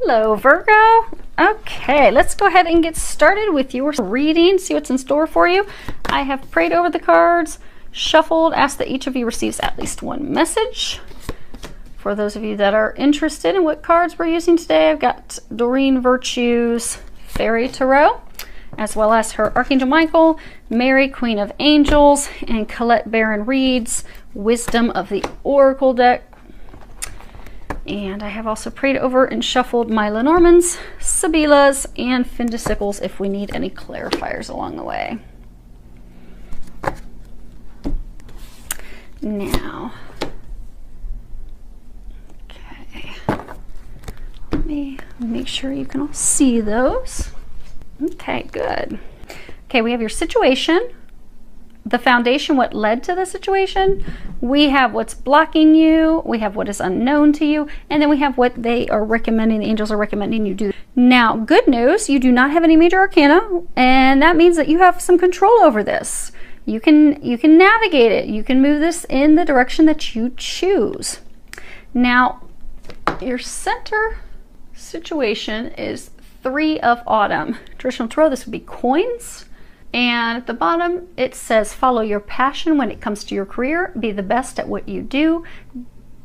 Hello, Virgo. Okay, let's go ahead and get started with your reading, see what's in store for you. I have prayed over the cards, shuffled, asked that each of you receives at least one message. For those of you that are interested in what cards we're using today, I've got Doreen Virtue's Fairy Tarot, as well as her Archangel Michael, Mary, Queen of Angels, and Colette Baron Reed's Wisdom of the Oracle deck. And I have also prayed over and shuffled my Lenormands, Sibylla's, and Findicicles if we need any clarifiers along the way. Now, okay, let me make sure you can all see those. Okay, good. Okay, we have your situation, the foundation, what led to the situation. We have what's blocking you, we have what is unknown to you, and then we have what they are recommending, the angels are recommending you do. Now, good news, you do not have any major arcana, and that means that you have some control over this. You can navigate it. You can move this in the direction that you choose. Now, your center situation is 3 of Autumn. Traditional tarot, this would be coins. And at the bottom, it says, follow your passion when it comes to your career. Be the best at what you do.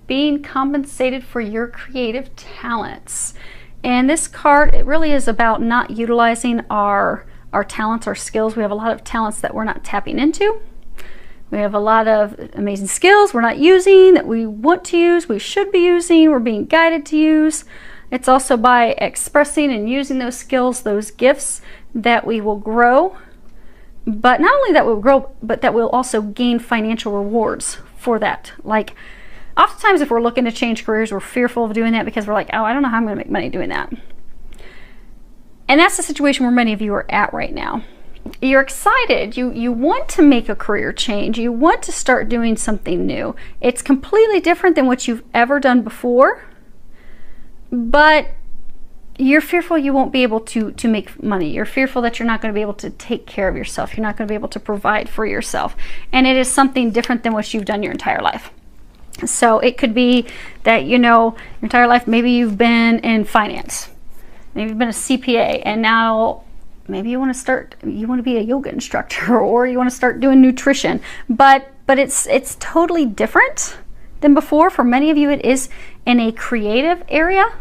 Being compensated for your creative talents. And this card, it really is about not utilizing our talents, our skills. We have a lot of talents that we're not tapping into. We have a lot of amazing skills we're not using, that we want to use, we should be using, we're being guided to use. It's also by expressing and using those skills, those gifts, that we will grow. But not only that we'll grow, but that we'll also gain financial rewards for that. Like, oftentimes if we're looking to change careers, we're fearful of doing that because we're like, oh, I don't know how I'm going to make money doing that. And that's the situation where many of you are at right now. You're excited. You want to make a career change. You want to start doing something new. It's completely different than what you've ever done before. But you're fearful you won't be able to make money. You're fearful that you're not going to be able to take care of yourself. You're not going to be able to provide for yourself. And it is something different than what you've done your entire life. So it could be that, you know, your entire life, maybe you've been in finance. Maybe you've been a CPA, and now maybe you want to be a yoga instructor, or you want to start doing nutrition. But it's totally different than before. For many of you, it is in a creative area.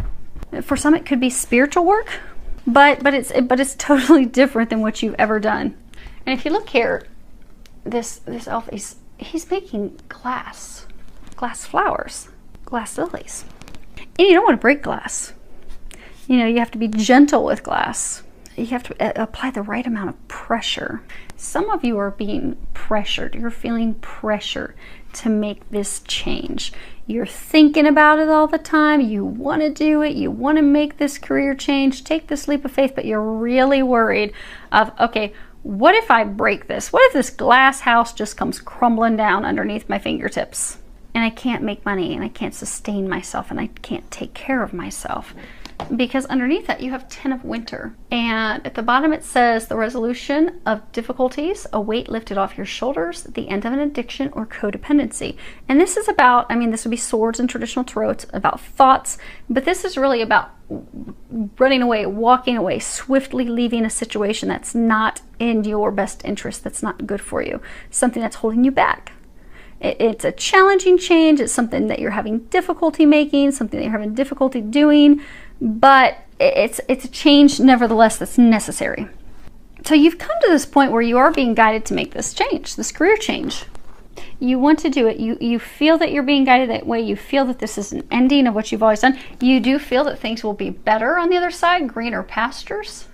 For some, it could be spiritual work, but it's totally different than what you've ever done. And if you look here, this elf, he's making glass flowers, glass lilies. And you don't want to break glass. You know, you have to be gentle with glass. You have to apply the right amount of pressure. Some of you are being pressured. You're feeling pressure to make this change. You're thinking about it all the time. You want to do it. You want to make this career change, take this leap of faith, but you're really worried of, okay, what if I break this? What if this glass house just comes crumbling down underneath my fingertips and I can't make money and I can't sustain myself and I can't take care of myself? Because underneath that you have 10 of Winter, and at the bottom it says the resolution of difficulties, a weight lifted off your shoulders, the end of an addiction or codependency. And this is about, I mean, this would be swords in traditional tarot. It's about thoughts, but this is really about running away, walking away, swiftly leaving a situation that's not in your best interest, that's not good for you, something that's holding you back. It's a challenging change. It's something that you're having difficulty making, something that you're having difficulty doing, but it's a change nevertheless that's necessary. So you've come to this point where you are being guided to make this change, this career change. You want to do it. You feel that you're being guided that way. You feel that this is an ending of what you've always done. You do feel that things will be better on the other side, greener pastures.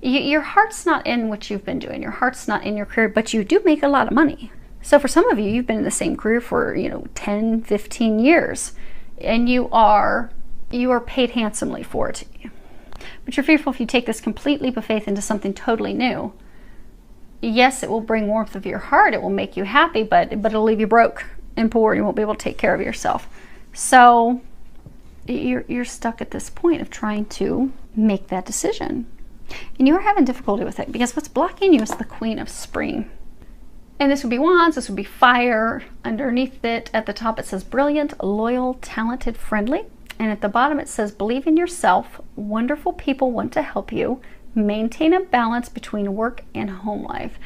Your heart's not in what you've been doing. Your heart's not in your career, but you do make a lot of money. So for some of you, you've been in the same career for, 10, 15 years, and you are paid handsomely for it. But you're fearful if you take this complete leap of faith into something totally new. Yes, it will bring warmth of your heart. It will make you happy, but it'll leave you broke and poor. You won't be able to take care of yourself. So you're stuck at this point of trying to make that decision. And you're having difficulty with it because what's blocking you is the Queen of Spring. And this would be wands, this would be fire. Underneath it, at the top, it says brilliant, loyal, talented, friendly. And at the bottom it says, believe in yourself. Wonderful people want to help you. Maintain a balance between work and home life.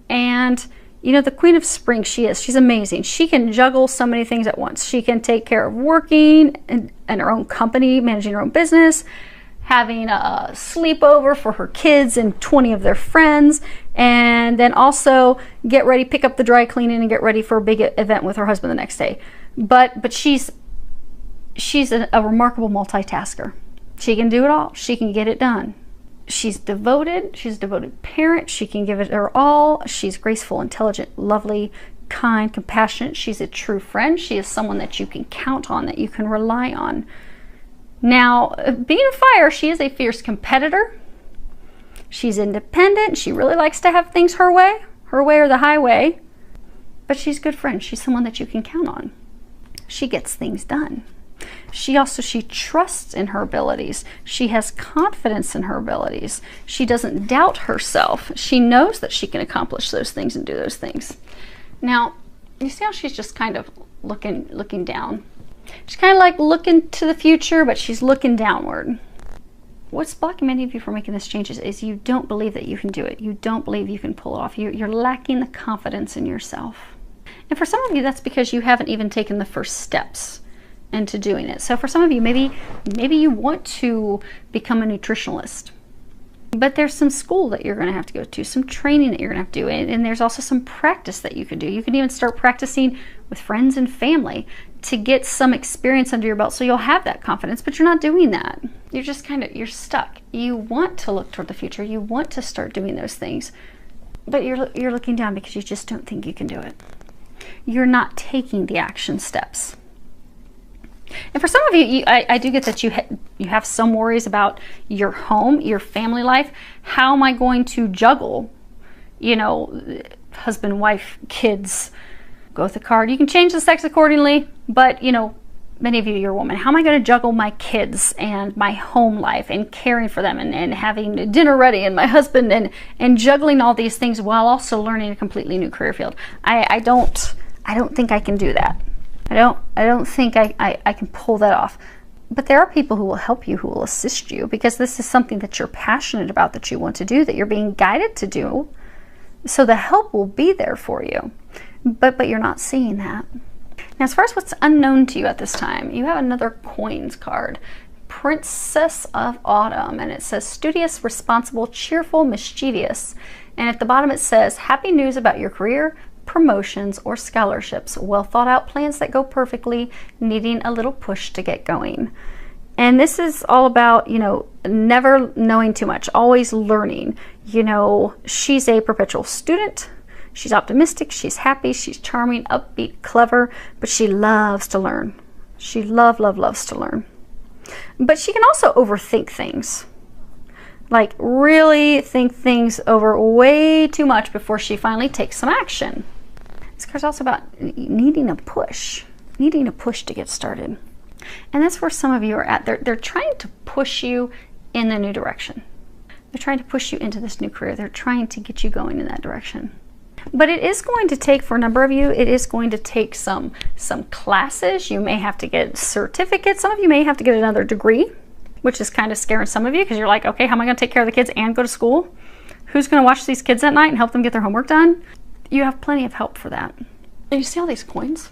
And you know, the Queen of Spring, she's amazing. She can juggle so many things at once. She can take care of working and her own company, managing her own business, having a sleepover for her kids and 20 of their friends, and then also get ready, pick up the dry cleaning and get ready for a big event with her husband the next day. But she's a remarkable multitasker. She can do it all. She can get it done. She's devoted. She's a devoted parent. She can give it her all. She's graceful, intelligent, lovely, kind, compassionate. She's a true friend. She is someone that you can count on, that you can rely on. Now, being a fire, she is a fierce competitor. She's independent. She really likes to have things her way or the highway. But she's a good friend. She's someone that you can count on. She gets things done. She trusts in her abilities. She has confidence in her abilities. She doesn't doubt herself. She knows that she can accomplish those things and do those things. Now, you see how she's just kind of looking down? She's kind of like looking to the future, but she's looking downward. What's blocking many of you from making this change is you don't believe that you can do it. You don't believe you can pull it off. You're lacking the confidence in yourself. And for some of you, that's because you haven't even taken the first steps into doing it. So for some of you, maybe you want to become a nutritionalist, but there's some school that you're going to have to go to, some training that you're going to have to do, and there's also some practice that you can do. You can even start practicing with friends and family to get some experience under your belt so you'll have that confidence, but you're not doing that. You're just you're stuck. You want to look toward the future. You want to start doing those things, but you're looking down because you just don't think you can do it. You're not taking the action steps. And for some of you, I do get that you have some worries about your home, your family life. How am I going to juggle, you know, husband, wife, kids? Go with the card. You can change the sex accordingly, but, you know, many of you, you're a woman. How am I going to juggle my kids and my home life and caring for them and having dinner ready and my husband and juggling all these things while also learning a completely new career field? I don't think I can do that. I don't think I can pull that off. But there are people who will help you, who will assist you, because this is something that you're passionate about, that you want to do, that you're being guided to do. So the help will be there for you. But you're not seeing that. Now, as far as what's unknown to you at this time, you have another coins card. Princess of Autumn, and it says studious, responsible, cheerful, mischievous. And at the bottom it says happy news about your career, promotions, or scholarships, well thought out plans that go perfectly, needing a little push to get going. And this is all about, you know, never knowing too much, always learning. You know, she's a perpetual student. She's optimistic, she's happy, she's charming, upbeat, clever, but she loves to learn. She loves to learn. But she can also overthink things. Like really think things over way too much before she finally takes some action. This card's also about needing a push to get started. And that's where some of you are at. They're trying to push you in the new direction. They're trying to push you into this new career. They're trying to get you going in that direction. But it is going to take, for a number of you, it is going to take some classes. You may have to get certificates. Some of you may have to get another degree, which is kind of scaring some of you because you're like, okay, how am I going to take care of the kids and go to school? Who's going to watch these kids at night and help them get their homework done? You have plenty of help for that. And you see all these coins?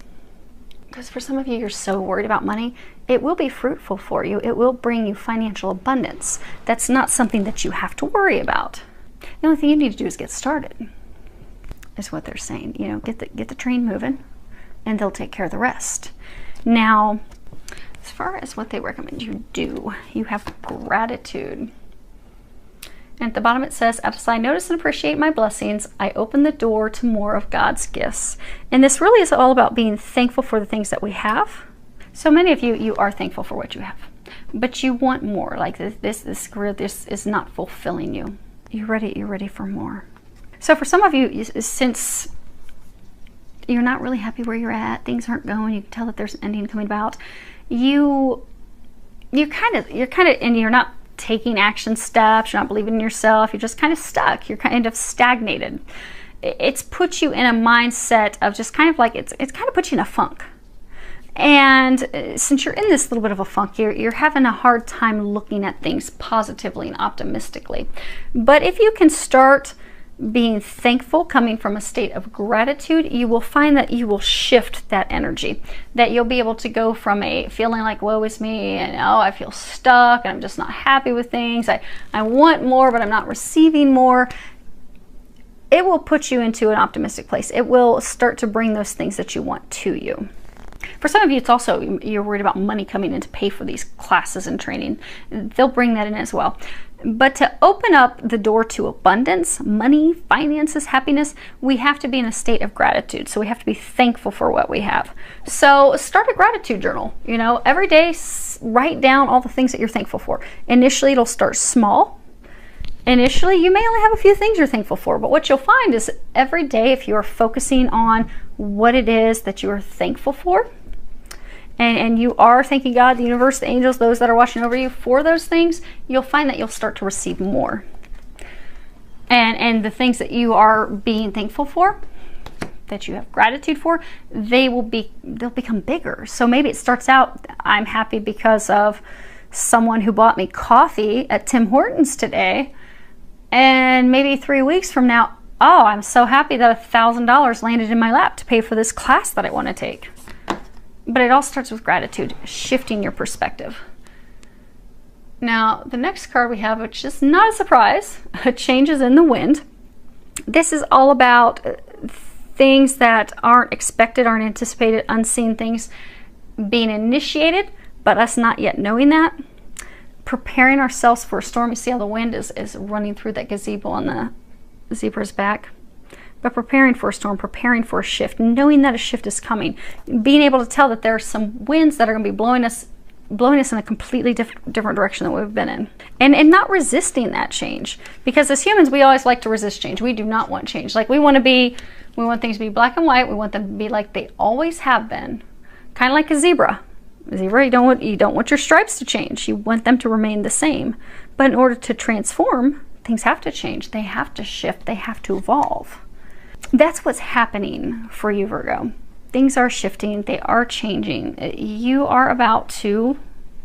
Because for some of you, you're so worried about money, it will be fruitful for you. It will bring you financial abundance. That's not something that you have to worry about. The only thing you need to do is get started, is what they're saying. You know, get the train moving, and they'll take care of the rest. Now, as far as what they recommend you do, you have gratitude. And at the bottom it says, as I notice and appreciate my blessings, I open the door to more of God's gifts. And this really is all about being thankful for the things that we have. So many of you are thankful for what you have, but you want more. Like this career, this is not fulfilling you. You're ready for more. So for some of you, since you're not really happy where you're at, things aren't going, you can tell that there's an ending coming about, you're kind of, and you're not taking action steps, you're not believing in yourself, you're just kind of stuck, you're kind of stagnated. It's put you in a mindset of just kind of like, it's kind of put you in a funk. And since you're in this little bit of a funk, you're having a hard time looking at things positively and optimistically. But if you can start being thankful, coming from a state of gratitude, you will find that you will shift that energy, that you'll be able to go from a feeling like woe is me and oh, I feel stuck and I'm just not happy with things, I want more but I'm not receiving more. It will put you into an optimistic place. It will start to bring those things that you want to you. For some of you, it's also, you're worried about money coming in to pay for these classes and training. They'll bring that in as well. But to open up the door to abundance, money, finances, happiness, we have to be in a state of gratitude. So we have to be thankful for what we have. So start a gratitude journal. You know, every day, write down all the things that you're thankful for. Initially, it'll start small. Initially, you may only have a few things you're thankful for, but what you'll find is every day, if you're focusing on what it is that you are thankful for, and you are thanking God, the universe, the angels, those that are watching over you for those things, you'll find that you'll start to receive more. And the things that you are being thankful for, that you have gratitude for, they'll become bigger. So maybe it starts out, I'm happy because of someone who bought me coffee at Tim Hortons today. And maybe 3 weeks from now, oh, I'm so happy that $1,000 landed in my lap to pay for this class that I want to take. But it all starts with gratitude, shifting your perspective. Now, the next card we have, which is not a surprise, changes in the wind. This is all about things that aren't expected, aren't anticipated, unseen things being initiated, but us not yet knowing that. Preparing ourselves for a storm. You see how the wind is running through that gazebo on the zebra's back. But preparing for a storm, preparing for a shift, knowing that a shift is coming, being able to tell that there are some winds that are going to be blowing us in a completely different direction than we've been in. And not resisting that change. Because as humans, we always like to resist change. We do not want change. Like we want things to be black and white. We want them to be like they always have been. Kind of like a zebra. A zebra, you don't want your stripes to change. You want them to remain the same. But in order to transform, things have to change. They have to shift. They have to evolve. That's what's happening for you, Virgo. Things are shifting. They are changing. You are about to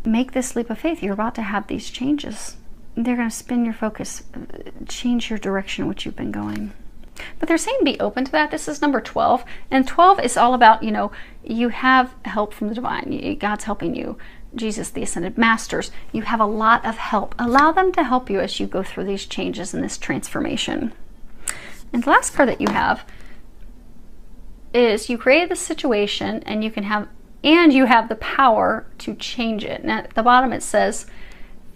make this leap of faith. You're about to have these changes. They're going to spin your focus, change your direction, which you've been going. But they're saying be open to that. This is number 12. And 12 is all about, you have help from the divine. God's helping you. Jesus, the Ascended Masters. You have a lot of help. Allow them to help you as you go through these changes and this transformation. And the last card that you have is you created the situation and you have the power to change it. And at the bottom it says,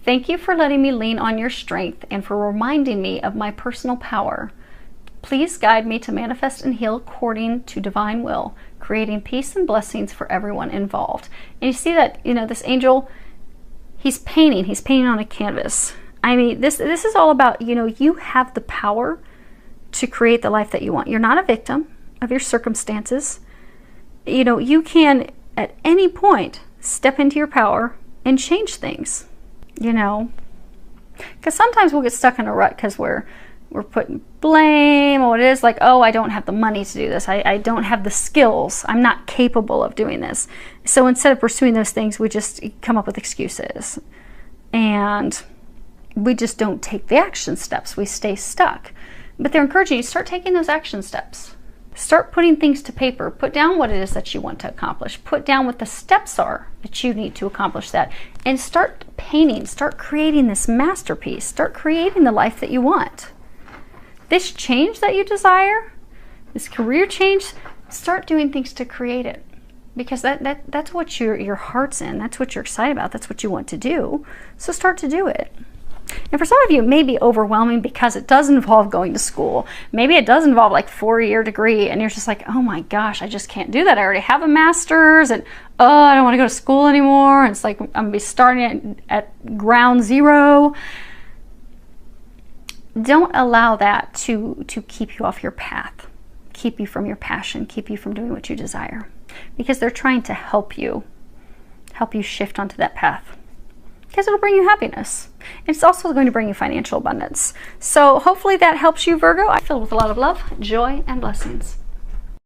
thank you for letting me lean on your strength and for reminding me of my personal power. Please guide me to manifest and heal according to divine will, creating peace and blessings for everyone involved. And you see that, this angel, he's painting on a canvas. I mean, this is all about, you have the power to create the life that you want. You're not a victim of your circumstances. You can at any point step into your power and change things, because sometimes we'll get stuck in a rut because we're putting blame on what it is, like, oh, I don't have the money to do this. I don't have the skills. I'm not capable of doing this. So instead of pursuing those things, we just come up with excuses. And we just don't take the action steps. We stay stuck. But they're encouraging you to start taking those action steps. Start putting things to paper. Put down what it is that you want to accomplish. Put down what the steps are that you need to accomplish that. And start painting. Start creating this masterpiece. Start creating the life that you want. This change that you desire, this career change, start doing things to create it. Because that's what your heart's in. That's what you're excited about. That's what you want to do. So start to do it. And for some of you, it may be overwhelming because it does involve going to school. Maybe it does involve like 4-year degree and you're just like, oh my gosh, I just can't do that. I already have a master's and I don't want to go to school anymore. And it's like I'm going to be starting at ground zero. Don't allow that to keep you off your path, keep you from your passion, keep you from doing what you desire. Because they're trying to help you shift onto that path. Because it'll bring you happiness. It's also going to bring you financial abundance. So hopefully that helps you, Virgo. I feel with a lot of love, joy, and blessings.